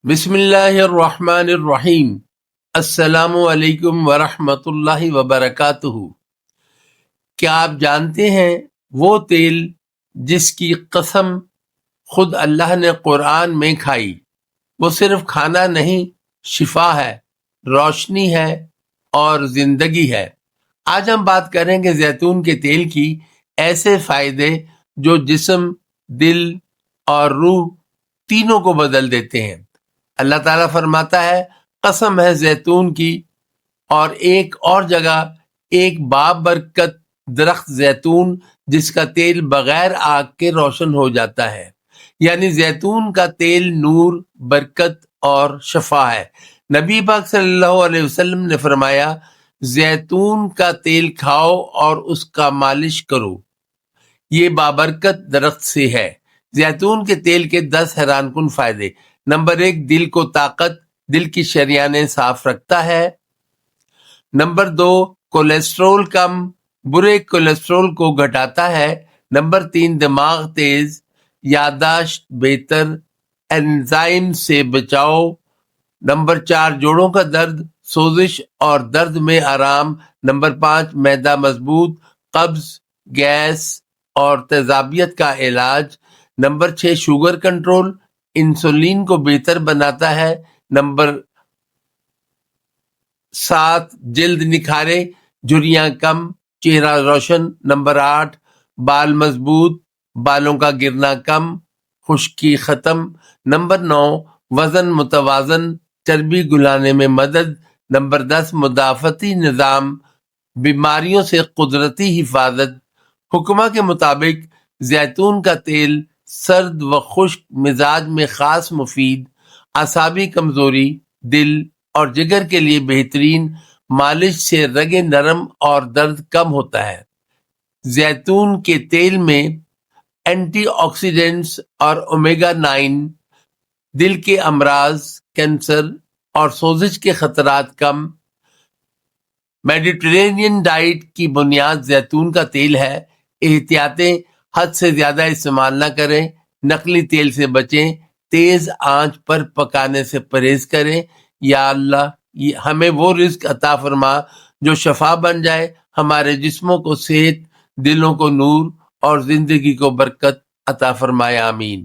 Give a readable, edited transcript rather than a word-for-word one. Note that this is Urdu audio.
بسم اللہ الرحمن الرحیم۔ السلام علیکم ورحمۃ اللہ وبرکاتہ۔ کیا آپ جانتے ہیں وہ تیل جس کی قسم خود اللہ نے قرآن میں کھائی؟ وہ صرف کھانا نہیں، شفا ہے، روشنی ہے اور زندگی ہے۔ آج ہم بات کریں گے زیتون کے تیل کی ایسے فائدے جو جسم، دل اور روح تینوں کو بدل دیتے ہیں۔ اللہ تعالیٰ فرماتا ہے، قسم ہے زیتون کی، اور ایک اور جگہ ایک بابرکت درخت زیتون جس کا تیل بغیر آگ کے روشن ہو جاتا ہے۔ یعنی زیتون کا تیل نور، برکت اور شفا ہے۔ نبی پاک صلی اللہ علیہ وسلم نے فرمایا، زیتون کا تیل کھاؤ اور اس کا مالش کرو، یہ بابرکت درخت سے ہے۔ زیتون کے تیل کے 10 حیران کن فائدے۔ نمبر 1، دل کو طاقت، دل کی شریانیں صاف رکھتا ہے۔ نمبر 2، کولیسٹرول کم، برے کولیسٹرول کو گھٹاتا ہے۔ نمبر 3، دماغ تیز، یادداشت بہتر، انزائم سے بچاؤ۔ نمبر 4، جوڑوں کا درد، سوزش اور درد میں آرام۔ نمبر 5، معدہ مضبوط، قبض، گیس اور تیزابیت کا علاج۔ نمبر 6، شوگر کنٹرول، انسولین کو بہتر بناتا ہے۔ نمبر 7، جلد نکھارے، جھریاں کم، چہرہ روشن۔ نمبر 8، بال مضبوط، بالوں کا گرنا کم، خشکی ختم۔ نمبر 9، وزن متوازن، چربی گلانے میں مدد۔ نمبر 10، مدافعتی نظام، بیماریوں سے قدرتی حفاظت۔ حکمہ کے مطابق زیتون کا تیل سرد و خشک مزاج میں خاص مفید، اعصابی کمزوری، دل اور جگر کے لیے بہترین، مالش سے رگیں نرم اور درد کم ہوتا ہے۔ زیتون کے تیل میں اینٹی آکسیڈنٹس اور اومیگا 9، دل کے امراض، کینسر اور سوزش کے خطرات کم۔ میڈیٹرینین ڈائٹ کی بنیاد زیتون کا تیل ہے۔ احتیاطیں، حد سے زیادہ استعمال نہ کریں، نقلی تیل سے بچیں، تیز آنچ پر پکانے سے پرہیز کریں۔ یا اللہ ہمیں وہ رزق عطا فرما جو شفا بن جائے، ہمارے جسموں کو صحت، دلوں کو نور اور زندگی کو برکت عطا فرمائے، آمین۔